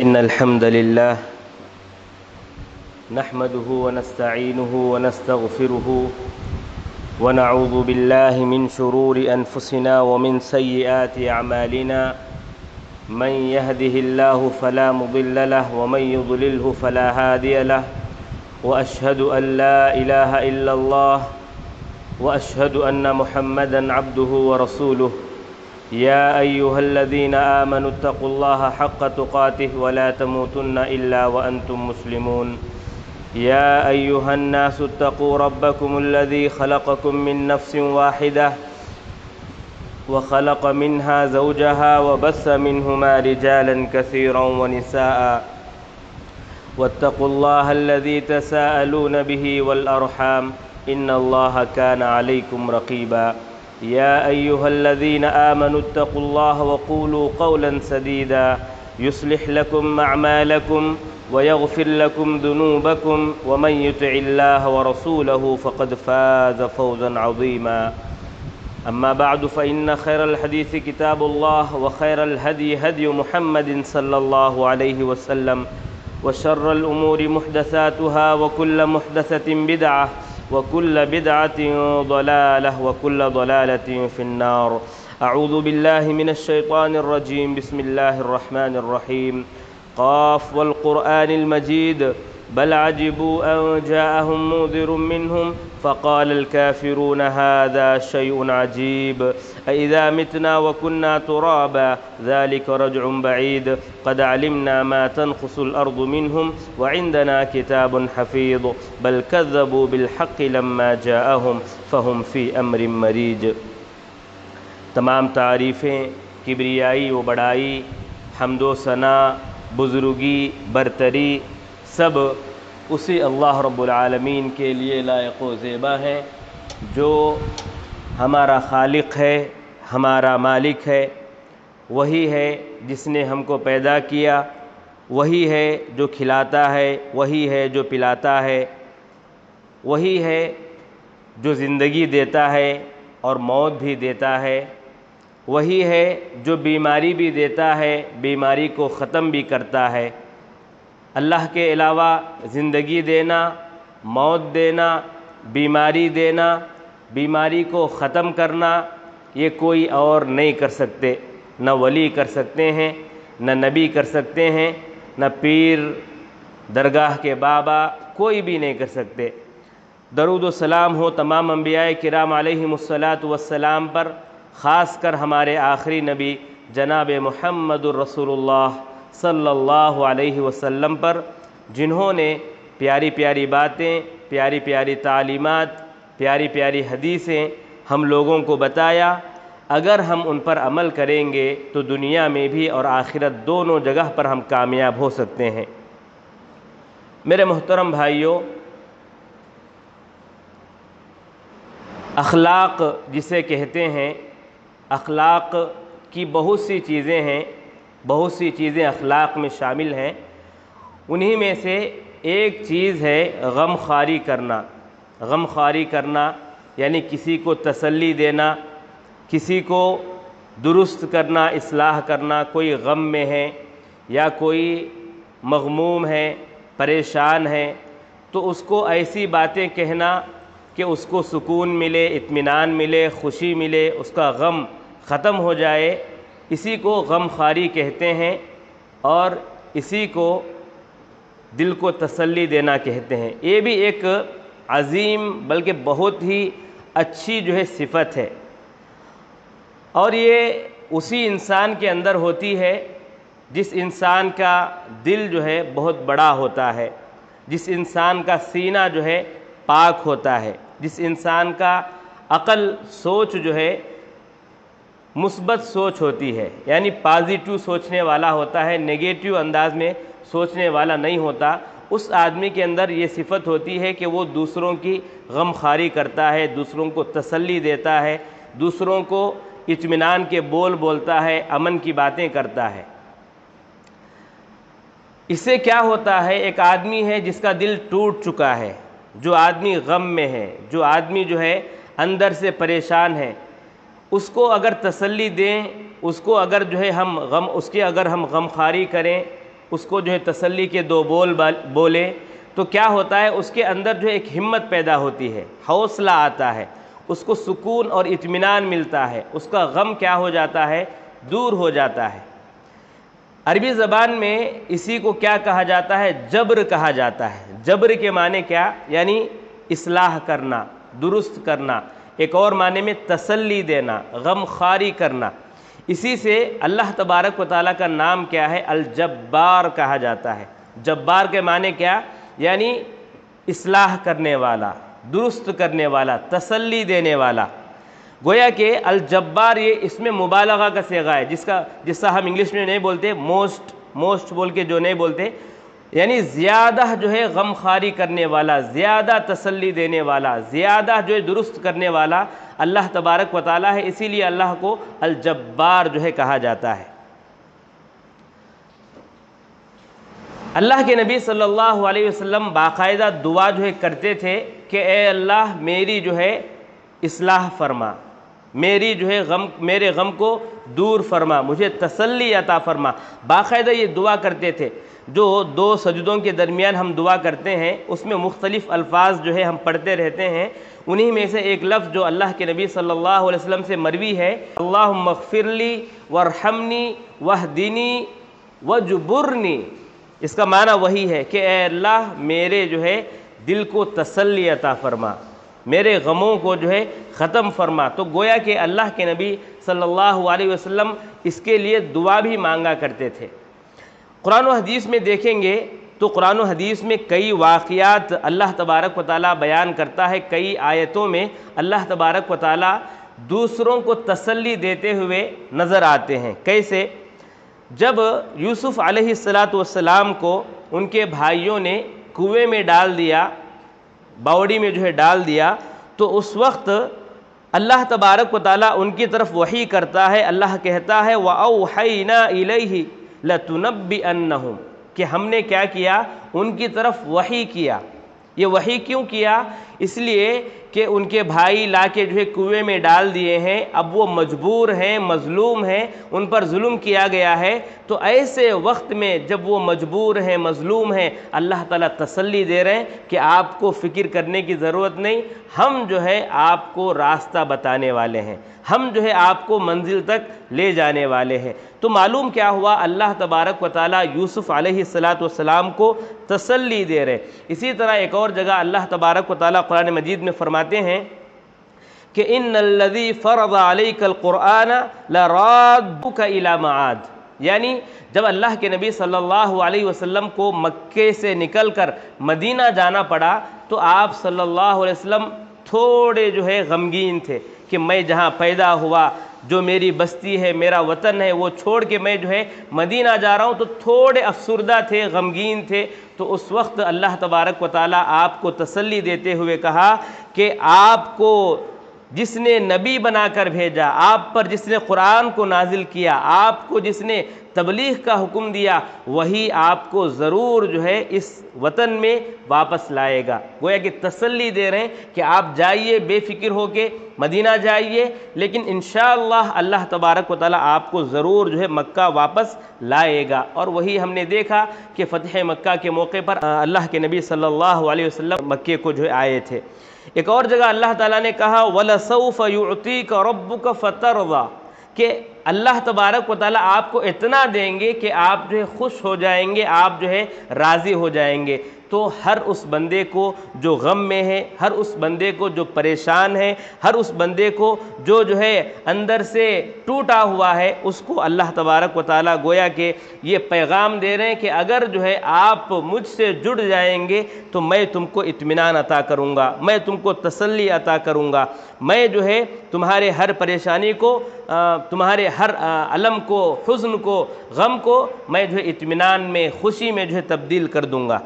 إن الحمد لله نحمده ونستعينه ونستغفره ونعوذ بالله من شرور أنفسنا ومن سيئات أعمالنا من يهده الله فلا مضل له ومن يضلله فلا هادي له وأشهد أن لا إله إلا الله وأشهد أن محمدًا عبده ورسوله يا أيها الذين آمنوا اتقوا الله حق تقاته ولا تموتن إلا وأنتم مسلمون يا أيها الناس اتقوا ربكم الذي خلقكم من نفس واحدة وخلق منها زوجها وبث منهما رجالا كثيرا ونساء واتقوا الله الذي تساءلون به والأرحام إن الله كان عليكم رقيبا يا أيها الذين آمنوا اتقوا الله وقولوا قولا سديدا يصلح لكم أعمالكم ويغفر لكم ذنوبكم ومن يطع الله ورسوله فقد فاز فوزا عظيما أما بعد فإن خير الحديث كتاب الله وخير الهدي هدي محمد صلى الله عليه وسلم وشر الأمور محدثاتها وكل محدثة بدعة وكل بدعة ضلالة وكل ضلالة في النار أعوذ بالله من الشيطان الرجيم بسم الله الرحمن الرحيم قاف والقرآن المجيد بل عجبوا أن جاءهم منذر منهم فقال الكافرون هذا شيء عجيب أإذا متنا وكنا ترابا ذلك رجع بعيد قد علمنا ما تنقص الأرض منهم وعندنا كتاب حفيظ بل كذبوا بالحق لما جاءهم فهم في أمر مريج۔ تمام تعریفیں، کبریائی و بڑائی، حمد و ثنا، بزرگی، برتری سب اسی اللہ رب العالمین کے لیے لائق و زیبا ہے جو ہمارا خالق ہے، ہمارا مالک ہے۔ وہی ہے جس نے ہم کو پیدا کیا، وہی ہے جو کھلاتا ہے، وہی ہے جو پلاتا ہے، وہی ہے جو زندگی دیتا ہے اور موت بھی دیتا ہے، وہی ہے جو بیماری بھی دیتا ہے، بیماری کو ختم بھی کرتا ہے۔ اللہ کے علاوہ زندگی دینا، موت دینا، بیماری دینا، بیماری کو ختم کرنا یہ کوئی اور نہیں کر سکتے۔ نہ ولی کر سکتے ہیں، نہ نبی کر سکتے ہیں، نہ پیر، درگاہ کے بابا، کوئی بھی نہیں کر سکتے۔ درود و سلام ہو تمام انبیاء کرام علیہم الصلاۃ پر، خاص کر ہمارے آخری نبی جناب محمد الرسول اللہ صلی اللہ علیہ وسلم پر، جنہوں نے پیاری پیاری باتیں، پیاری پیاری تعلیمات، پیاری پیاری حدیثیں ہم لوگوں کو بتایا۔ اگر ہم ان پر عمل کریں گے تو دنیا میں بھی اور آخرت دونوں جگہ پر ہم کامیاب ہو سکتے ہیں۔ میرے محترم بھائیوں، اخلاق جسے کہتے ہیں، اخلاق کی بہت سی چیزیں ہیں، بہت سی چیزیں اخلاق میں شامل ہیں۔ انہی میں سے ایک چیز ہے غم خواری کرنا۔ غم خواری کرنا یعنی کسی کو تسلی دینا، کسی کو درست کرنا، اصلاح کرنا۔ کوئی غم میں ہے یا کوئی مغموم ہے، پریشان ہے، تو اس کو ایسی باتیں کہنا کہ اس کو سکون ملے، اطمینان ملے، خوشی ملے، اس کا غم ختم ہو جائے، اسی کو غم خواری کہتے ہیں، اور اسی کو دل کو تسلی دینا کہتے ہیں۔ یہ بھی ایک عظیم بلکہ بہت ہی اچھی صفت ہے، اور یہ اسی انسان کے اندر ہوتی ہے جس انسان کا دل بہت بڑا ہوتا ہے، جس انسان کا سینہ پاک ہوتا ہے، جس انسان کا عقل، سوچ مثبت سوچ ہوتی ہے، یعنی پازیٹیو سوچنے والا ہوتا ہے، نیگیٹیو انداز میں سوچنے والا نہیں ہوتا۔ اس آدمی کے اندر یہ صفت ہوتی ہے کہ وہ دوسروں کی غم خواری کرتا ہے، دوسروں کو تسلی دیتا ہے، دوسروں کو اطمینان کے بول بولتا ہے، امن کی باتیں کرتا ہے۔ اس سے کیا ہوتا ہے، ایک آدمی ہے جس کا دل ٹوٹ چکا ہے، جو آدمی غم میں ہے، جو آدمی اندر سے پریشان ہے، اس کو اگر تسلی دیں، اس کو اگر ہم غم خواری کریں، اس کو جو ہے تسلی کے دو بول بولے تو کیا ہوتا ہے، اس کے اندر جو ایک ہمت پیدا ہوتی ہے، حوصلہ آتا ہے، اس کو سکون اور اطمینان ملتا ہے، اس کا غم کیا ہو جاتا ہے، دور ہو جاتا ہے۔ عربی زبان میں اسی کو کیا کہا جاتا ہے، جبر کہا جاتا ہے۔ جبر کے معنی کیا، یعنی اصلاح کرنا، درست کرنا، ایک اور معنی میں تسلی دینا، غم خواری کرنا۔ اسی سے اللہ تبارک و تعالیٰ کا نام کیا ہے، الجبار کہا جاتا ہے۔ جبار کے معنی کیا، یعنی اصلاح کرنے والا، درست کرنے والا، تسلی دینے والا۔ گویا کہ الجبار یہ اس میں مبالغہ کا صیغہ ہے، جس کا ہم انگلش میں نہیں بولتے موسٹ بول کے جو نہیں بولتے، یعنی زیادہ جو ہے غم خواری کرنے والا، زیادہ تسلی دینے والا، زیادہ جو ہے درست کرنے والا اللہ تبارک و تعالیٰ ہے، اسی لیے اللہ کو الجبار جو ہے کہا جاتا ہے۔ اللہ کے نبی صلی اللہ علیہ وسلم باقاعدہ دعا جو ہے کرتے تھے کہ اے اللہ میری جو ہے اصلاح فرما، میرے غم کو دور فرما، مجھے تسلی عطا فرما۔ باقاعدہ یہ دعا کرتے تھے۔ جو دو سجدوں کے درمیان ہم دعا کرتے ہیں اس میں مختلف الفاظ جو ہے ہم پڑھتے رہتے ہیں، انہی میں سے ایک لفظ جو اللہ کے نبی صلی اللہ علیہ وسلم سے مروی ہے، اللہم اغفر لی وارحمنی واہدنی وجبرنی۔ اس کا معنی وہی ہے کہ اے اللہ میرے جو ہے دل کو تسلی عطا فرما، میرے غموں کو جو ہے ختم فرما۔ تو گویا کہ اللہ کے نبی صلی اللہ علیہ وسلم اس کے لیے دعا بھی مانگا کرتے تھے۔ قرآن و حدیث میں دیکھیں گے تو قرآن و حدیث میں کئی واقعات اللہ تبارک و تعالیٰ بیان کرتا ہے، کئی آیتوں میں اللہ تبارک و تعالیٰ دوسروں کو تسلی دیتے ہوئے نظر آتے ہیں۔ کیسے؟ جب یوسف علیہ السلام کو ان کے بھائیوں نے کنویں میں ڈال دیا، باوڑی میں جو ہے ڈال دیا، تو اس وقت اللہ تبارک و تعالیٰ ان کی طرف وحی کرتا ہے۔ اللہ کہتا ہے وَأَوْحَيْنَا إِلَيْهِ لَتُنَبِّئَنَّهُمْ، کہ ہم نے کیا کیا، ان کی طرف وحی کیا۔ یہ وحی کیوں کیا؟ اس لیے کہ ان کے بھائی لا کے جو ہے کنویں میں ڈال دیے ہیں، اب وہ مجبور ہیں، مظلوم ہیں، ان پر ظلم کیا گیا ہے۔ تو ایسے وقت میں جب وہ مجبور ہیں، مظلوم ہیں، اللہ تعالیٰ تسلی دے رہے ہیں کہ آپ کو فکر کرنے کی ضرورت نہیں، ہم جو ہے آپ کو راستہ بتانے والے ہیں، ہم جو ہے آپ کو منزل تک لے جانے والے ہیں۔ تو معلوم کیا ہوا، اللہ تبارک و تعالیٰ یوسف علیہ السلام کو تسلی دے رہے۔ اسی طرح ایک اور جگہ اللہ تبارک و تعالیٰ قرآن مجید میں فرماتے ہیں کہ ان الذی فرض علیک القرآن لرادک الی معاد، یعنی جب اللہ کے نبی صلی اللہ علیہ وسلم کو مکے سے نکل کر مدینہ جانا پڑا تو آپ صلی اللہ علیہ وسلم تھوڑے جو ہے غمگین تھے کہ میں جہاں پیدا ہوا، جو میری بستی ہے، میرا وطن ہے، وہ چھوڑ کے میں جو ہے مدینہ جا رہا ہوں، تو تھوڑے افسردہ تھے، غمگین تھے۔ تو اس وقت اللہ تبارک و تعالیٰ آپ کو تسلی دیتے ہوئے کہا کہ آپ کو جس نے نبی بنا کر بھیجا، آپ پر جس نے قرآن کو نازل کیا، آپ کو جس نے تبلیغ کا حکم دیا، وہی آپ کو ضرور جو ہے اس وطن میں واپس لائے گا۔ گویا کہ تسلی دے رہے ہیں کہ آپ جائیے، بے فکر ہو کے مدینہ جائیے، لیکن انشاءاللہ اللہ تبارک و تعالیٰ آپ کو ضرور جو ہے مکہ واپس لائے گا۔ اور وہی ہم نے دیکھا کہ فتح مکہ کے موقع پر اللہ کے نبی صلی اللہ علیہ وسلم مکے کو جو ہے آئے تھے۔ ایک اور جگہ اللہ تعالیٰ نے کہا وَلَسَوْفَ يُعْطِيكَ رَبُّكَ فَتَرْضَى، کہ اللہ تبارک و تعالیٰ آپ کو اتنا دیں گے کہ آپ جو ہے خوش ہو جائیں گے، آپ جو ہے راضی ہو جائیں گے۔ تو ہر اس بندے کو جو غم میں ہے، ہر اس بندے کو جو پریشان ہے، ہر اس بندے کو جو ہے اندر سے ٹوٹا ہوا ہے، اس کو اللہ تبارک و تعالیٰ گویا کہ یہ پیغام دے رہے ہیں کہ اگر جو ہے آپ مجھ سے جڑ جائیں گے تو میں تم کو اطمینان عطا کروں گا، میں تم کو تسلی عطا کروں گا، میں جو ہے تمہارے ہر پریشانی کو، تمہارے ہر الم کو، حزن کو، غم کو میں جو ہے اطمینان میں، خوشی میں جو ہے تبدیل کر دوں گا۔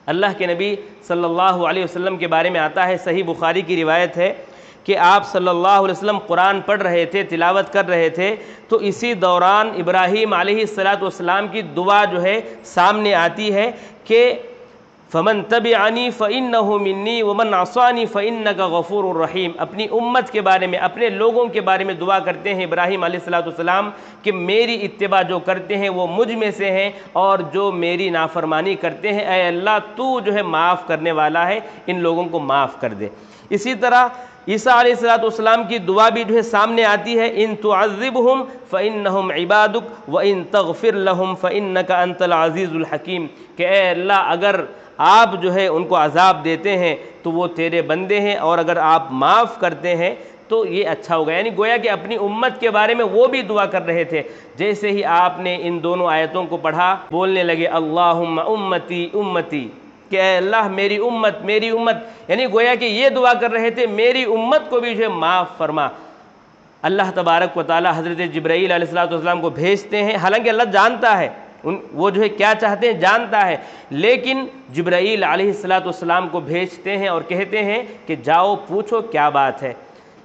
اللہ کے نبی صلی اللہ علیہ وسلم کے بارے میں آتا ہے، صحیح بخاری کی روایت ہے کہ آپ صلی اللہ علیہ وسلم قرآن پڑھ رہے تھے، تلاوت کر رہے تھے، تو اسی دوران ابراہیم علیہ السلام کی دعا جو ہے سامنے آتی ہے کہ فمن تبعنی فإنہ منی ومن عصانی فإنک غفور الرحیم۔ اپنی امت کے بارے میں، اپنے لوگوں کے بارے میں دعا کرتے ہیں ابراہیم علیہ السلام کہ میری اتباع جو کرتے ہیں وہ مجھ میں سے ہیں، اور جو میری نافرمانی کرتے ہیں اے اللہ تو جو ہے معاف کرنے والا ہے، ان لوگوں کو معاف کر دے۔ اسی طرح عیسیٰ علیہ السلام کی دعا بھی جو ہے سامنے آتی ہے، ان تعذبہم فإنہم عبادک وإن تغفر لہم فإنک انت العزیز الحکیم، کہ اے اللہ اگر آپ جو ہے ان کو عذاب دیتے ہیں تو وہ تیرے بندے ہیں، اور اگر آپ معاف کرتے ہیں تو یہ اچھا ہوگا۔ یعنی گویا کہ اپنی امت کے بارے میں وہ بھی دعا کر رہے تھے۔ جیسے ہی آپ نے ان دونوں آیتوں کو پڑھا بولنے لگے اللہم امتی امتی، کہ اے اللہ میری امت میری امت، یعنی گویا کہ یہ دعا کر رہے تھے میری امت کو بھی جو ہے معاف فرما۔ اللہ تبارک و تعالی حضرت جبرائیل علیہ السلام کو بھیجتے ہیں، حالانکہ اللہ جانتا ہے وہ جو ہے کیا چاہتے ہیں، جانتا ہے، لیکن جبرائیل علیہ السلام کو بھیجتے ہیں اور کہتے ہیں کہ جاؤ پوچھو کیا بات ہے۔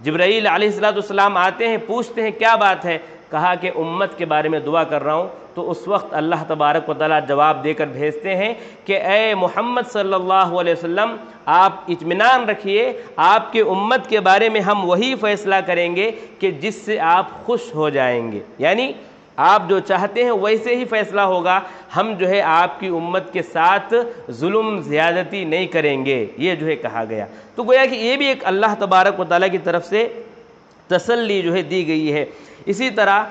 جبرائیل علیہ السلام آتے ہیں، پوچھتے ہیں کیا بات ہے، کہا کہ امت کے بارے میں دعا کر رہا ہوں۔ تو اس وقت اللہ تبارک و تعالیٰ جواب دے کر بھیجتے ہیں کہ اے محمد صلی اللہ علیہ وسلم آپ اطمینان رکھیے، آپ کے امت کے بارے میں ہم وہی فیصلہ کریں گے کہ جس سے آپ خوش ہو جائیں گے، یعنی آپ جو چاہتے ہیں ویسے ہی فیصلہ ہوگا، ہم جو ہے آپ کی امت کے ساتھ ظلم زیادتی نہیں کریں گے، یہ جو ہے کہا گیا۔ تو گویا کہ یہ بھی ایک اللہ تبارک و تعالیٰ کی طرف سے تسلی جو ہے دی گئی ہے۔ اسی طرح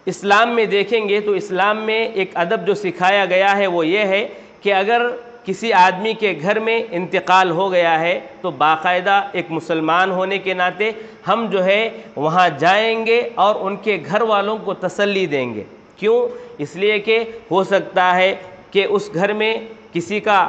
اسلام میں دیکھیں گے تو اسلام میں ایک ادب جو سکھایا گیا ہے وہ یہ ہے کہ اگر کسی آدمی کے گھر میں انتقال ہو گیا ہے تو باقاعدہ ایک مسلمان ہونے کے ناطے ہم جو ہے وہاں جائیں گے اور ان کے گھر والوں کو تسلی دیں گے۔ کیوں؟ اس لیے کہ ہو سکتا ہے کہ اس گھر میں کسی کا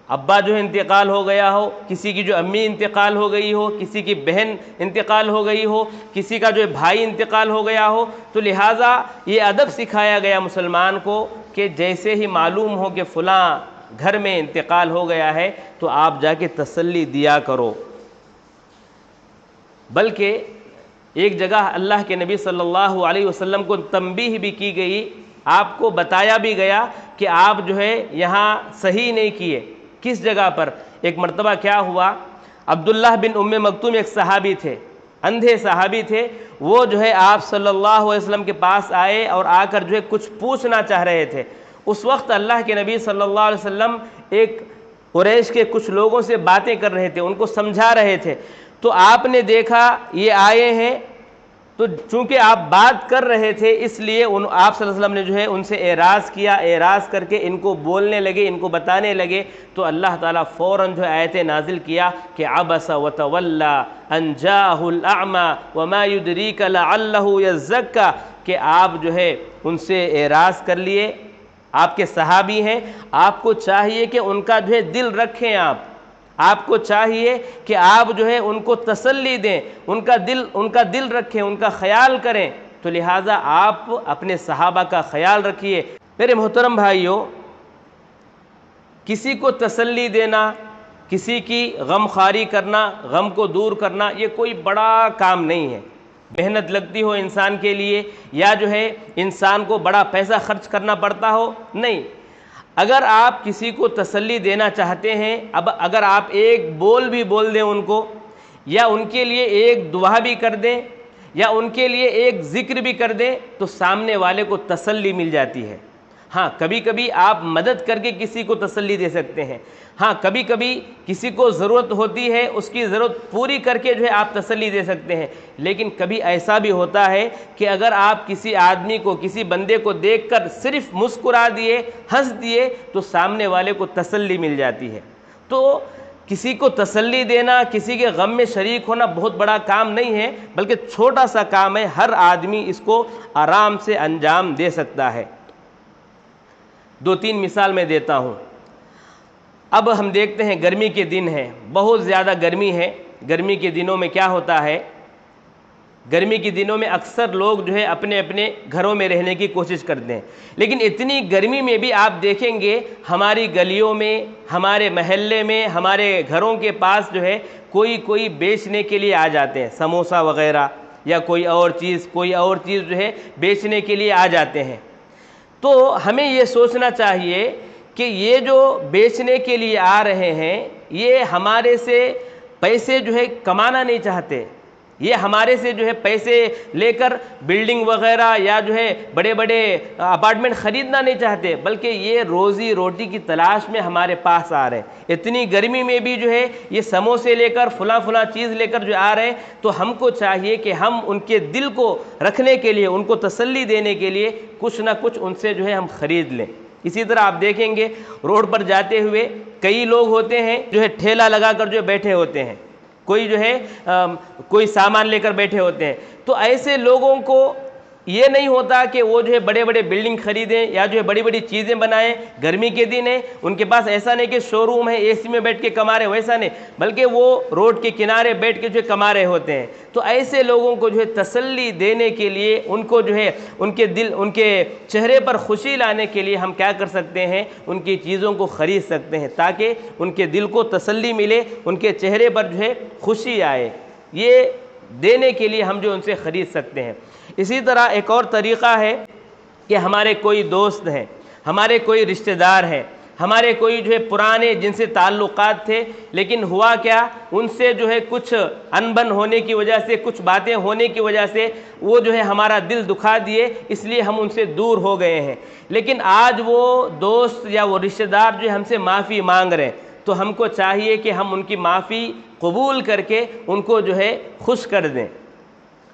ابا جو ہے انتقال ہو گیا ہو، کسی کی جو امی انتقال ہو گئی ہو، کسی کی بہن انتقال ہو گئی ہو، کسی کا جو بھائی انتقال ہو گیا ہو، تو لہٰذا یہ ادب سکھایا گیا مسلمان کو کہ جیسے ہی معلوم ہو کہ فلاں گھر میں انتقال ہو گیا ہے تو آپ جا کے تسلی دیا کرو۔ بلکہ ایک جگہ اللہ کے نبی صلی اللہ علیہ وسلم کو تنبیہ بھی کی گئی، آپ کو بتایا بھی گیا کہ آپ جو ہے یہاں صحیح نہیں کیے۔ کس جگہ پر؟ ایک مرتبہ کیا ہوا، عبداللہ بن ام مکتوم ایک صحابی تھے، اندھے صحابی تھے، وہ جو ہے آپ صلی اللہ علیہ وسلم کے پاس آئے اور آ کر جو ہے کچھ پوچھنا چاہ رہے تھے۔ اس وقت اللہ کے نبی صلی اللہ علیہ وسلم ایک قریش کے کچھ لوگوں سے باتیں کر رہے تھے، ان کو سمجھا رہے تھے، تو آپ نے دیکھا یہ آئے ہیں، تو چونکہ آپ بات کر رہے تھے اس لیے آپ صلی اللہ علیہ وسلم نے جو ہے ان سے اعراض کیا، اعراض کر کے ان کو بولنے لگے، ان کو بتانے لگے، تو اللہ تعالیٰ فوراً جو ہے آیتیں نازل کیا کہ عبس وتولی ان جاءہ الاعمی وما یدریک لعلہ یزکی، کہ آپ جو ہے ان سے اعراض کر لیے، آپ کے صحابی ہیں، آپ کو چاہیے کہ ان کا جو ہے دل رکھیں، آپ کو چاہیے کہ آپ جو ہے ان کو تسلی دیں، ان کا دل رکھیں، ان کا خیال کریں، تو لہٰذا آپ اپنے صحابہ کا خیال رکھیے۔ میرے محترم بھائیوں، کسی کو تسلی دینا، کسی کی غم خواری کرنا، غم کو دور کرنا، یہ کوئی بڑا کام نہیں ہے، محنت لگتی ہو انسان کے لیے، یا جو ہے انسان کو بڑا پیسہ خرچ کرنا پڑتا ہو، نہیں۔ اگر آپ کسی کو تسلی دینا چاہتے ہیں، اگر آپ ایک بول بھی بول دیں ان کو، یا ان کے لیے ایک دعا بھی کر دیں، یا ان کے لیے ایک ذکر بھی کر دیں، تو سامنے والے کو تسلی مل جاتی ہے۔ ہاں کبھی کبھی آپ مدد کر کے کسی کو تسلی دے سکتے ہیں، ہاں کبھی کبھی کسی کو ضرورت ہوتی ہے، اس کی ضرورت پوری کر کے جو ہے آپ تسلی دے سکتے ہیں، لیکن کبھی ایسا بھی ہوتا ہے کہ اگر آپ کسی آدمی کو، کسی بندے کو دیکھ کر صرف مسکرا دیے، ہنس دیے، تو سامنے والے کو تسلی مل جاتی ہے۔ تو کسی کو تسلی دینا، کسی کے غم میں شریک ہونا بہت بڑا کام نہیں ہے، بلکہ چھوٹا سا کام ہے، ہر آدمی اس کو آرام سے انجام دے سکتا ہے۔ دو تین مثال میں دیتا ہوں۔ اب ہم دیکھتے ہیں گرمی کے دن ہے، بہت زیادہ گرمی ہے، گرمی کے دنوں میں کیا ہوتا ہے، گرمی کے دنوں میں اکثر لوگ جو ہے اپنے اپنے گھروں میں رہنے کی کوشش کرتے ہیں، لیکن اتنی گرمی میں بھی آپ دیکھیں گے ہماری گلیوں میں، ہمارے محلے میں، ہمارے گھروں کے پاس جو ہے کوئی بیچنے کے لیے آ جاتے ہیں، سموسہ وغیرہ یا کوئی اور چیز جو ہے بیچنے کے لیے آ جاتے ہیں۔ تو ہمیں یہ سوچنا چاہیے کہ یہ جو بیچنے کے لیے آ رہے ہیں یہ ہمارے سے پیسے جو ہے کمانا نہیں چاہتے، یہ ہمارے سے جو ہے پیسے لے کر بلڈنگ وغیرہ یا جو ہے بڑے بڑے اپارٹمنٹ خریدنا نہیں چاہتے، بلکہ یہ روزی روٹی کی تلاش میں ہمارے پاس آ رہے ہیں۔ اتنی گرمی میں بھی جو ہے یہ سموسے لے کر فلاں چیز لے کر جو آ رہے ہیں، تو ہم کو چاہیے کہ ہم ان کے دل کو رکھنے کے لیے، ان کو تسلی دینے کے لیے کچھ نہ کچھ ان سے جو ہے ہم خرید لیں۔ اسی طرح آپ دیکھیں گے روڈ پر جاتے ہوئے کئی لوگ ہوتے ہیں جو ہے ٹھیلا لگا کر جو بیٹھے ہوتے ہیں، کوئی جو ہے کوئی سامان لے کر بیٹھے ہوتے ہیں، تو ایسے لوگوں کو یہ نہیں ہوتا کہ وہ جو ہے بڑے بڑے بلڈنگ خریدیں یا جو ہے بڑی بڑی چیزیں بنائیں۔ گرمی کے دن ہے، ان کے پاس ایسا نہیں کہ شو روم ہے اے سی میں بیٹھ کے کما رہے، ویسا نہیں، بلکہ وہ روڈ کے کنارے بیٹھ کے جو ہے کما رہے ہوتے ہیں۔ تو ایسے لوگوں کو جو ہے تسلی دینے کے لیے، ان کو جو ہے ان کے چہرے پر خوشی لانے کے لیے ہم کیا کر سکتے ہیں، ان کی چیزوں کو خرید سکتے ہیں تاکہ ان کے دل کو تسلی ملے، ان کے چہرے پر جو ہے خوشی آئے۔ یہ دینے کے لیے ہم جو ان سے خرید سکتے ہیں۔ اسی طرح ایک اور طریقہ ہے کہ ہمارے کوئی دوست ہیں، ہمارے کوئی رشتہ دار ہیں، ہمارے کوئی جو ہے پرانے جن سے تعلقات تھے، لیکن ہوا کیا، ان سے جو ہے کچھ انبن ہونے کی وجہ سے، کچھ باتیں ہونے کی وجہ سے وہ جو ہے ہمارا دل دکھا دیے، اس لیے ہم ان سے دور ہو گئے ہیں۔ لیکن آج وہ دوست یا وہ رشتہ دار جو ہم سے معافی مانگ رہے ہیں، تو ہم کو چاہیے کہ ہم ان کی معافی قبول کر کے ان کو جو ہے خوش کر دیں۔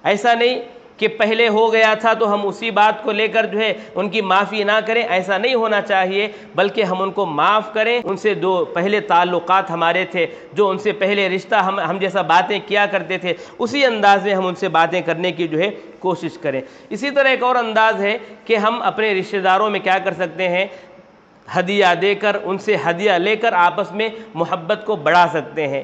ایسا نہیں کہ پہلے ہو گیا تھا تو ہم اسی بات کو لے کر جو ہے ان کی معافی نہ کریں، ایسا نہیں ہونا چاہیے، بلکہ ہم ان کو معاف کریں۔ ان سے جو پہلے تعلقات ہمارے تھے، جو ان سے پہلے رشتہ ہم جیسا باتیں کیا کرتے تھے، اسی انداز میں ہم ان سے باتیں کرنے کی جو ہے کوشش کریں۔ اسی طرح ایک اور انداز ہے کہ ہم اپنے رشتہ داروں میں کیا کر سکتے ہیں، ہدیہ دے کر، ان سے ہدیہ لے کر آپس میں محبت کو بڑھا سکتے ہیں۔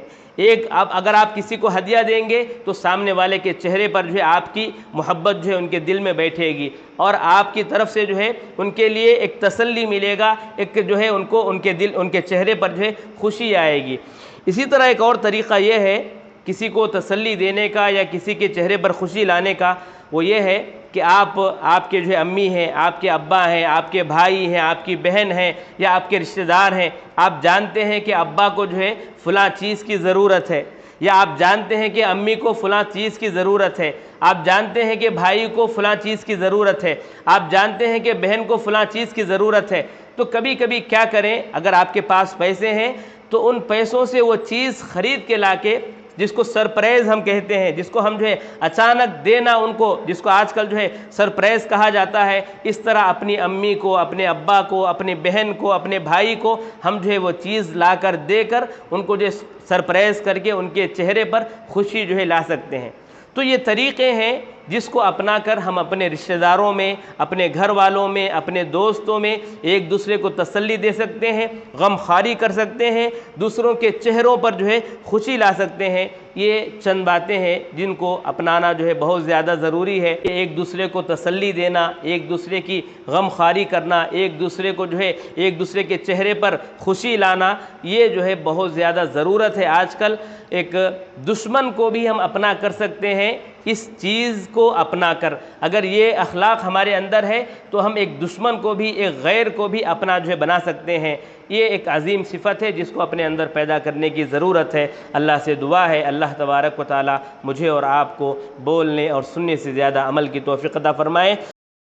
اگر آپ کسی کو ہدیہ دیں گے تو سامنے والے کے چہرے پر جو ہے آپ کی محبت جو ہے ان کے دل میں بیٹھے گی، اور آپ کی طرف سے جو ہے ان کے لیے ایک تسلی ملے گا، ایک جو ہے ان کے چہرے پر جو ہے خوشی آئے گی۔ اسی طرح ایک اور طریقہ یہ ہے کسی کو تسلی دینے کا یا کسی کے چہرے پر خوشی لانے کا، وہ یہ ہے کہ آپ کے جو ہے امی ہیں، آپ کے ابا ہیں، آپ کے بھائی ہیں، آپ کی بہن ہیں، یا آپ کے رشتہ دار ہیں، آپ جانتے ہیں کہ ابا کو جو ہے فلاں چیز کی ضرورت ہے، یا آپ جانتے ہیں کہ امی کو فلاں چیز کی ضرورت ہے، آپ جانتے ہیں کہ بھائی کو فلاں چیز کی ضرورت ہے، آپ جانتے ہیں کہ بہن کو فلاں چیز کی ضرورت ہے، تو کبھی کبھی کیا کریں، اگر آپ کے پاس پیسے ہیں تو ان پیسوں سے وہ چیز خرید کے لا کے، جس کو سرپرائز ہم کہتے ہیں، جس کو ہم جو ہے اچانک دینا ان کو، جس کو آج کل جو ہے سرپرائز کہا جاتا ہے، اس طرح اپنی امی کو، اپنے ابا کو، اپنی بہن کو، اپنے بھائی کو ہم جو ہے وہ چیز لا کر دے کر ان کو جو ہے سرپرائز کر کے ان کے چہرے پر خوشی جو ہے لا سکتے ہیں۔ تو یہ طریقے ہیں جس کو اپنا کر ہم اپنے رشتہ داروں میں، اپنے گھر والوں میں، اپنے دوستوں میں ایک دوسرے کو تسلی دے سکتے ہیں، غم خواری کر سکتے ہیں، دوسروں کے چہروں پر جو ہے خوشی لا سکتے ہیں۔ یہ چند باتیں ہیں جن کو اپنانا جو ہے بہت زیادہ ضروری ہے۔ ایک دوسرے کو تسلی دینا، ایک دوسرے کی غم خواری کرنا، ایک دوسرے کو جو ہے ایک دوسرے کے چہرے پر خوشی لانا، یہ جو ہے بہت زیادہ ضرورت ہے آج کل۔ ایک دشمن کو بھی ہم اپنا کر سکتے ہیں اس چیز کو اپنا کر۔ اگر یہ اخلاق ہمارے اندر ہے تو ہم ایک دشمن کو بھی، ایک غیر کو بھی اپنا جو ہے بنا سکتے ہیں۔ یہ ایک عظیم صفت ہے جس کو اپنے اندر پیدا کرنے کی ضرورت ہے۔ اللہ سے دعا ہے اللہ تبارک و تعالی مجھے اور آپ کو بولنے اور سننے سے زیادہ عمل کی توفیق عطا فرمائے۔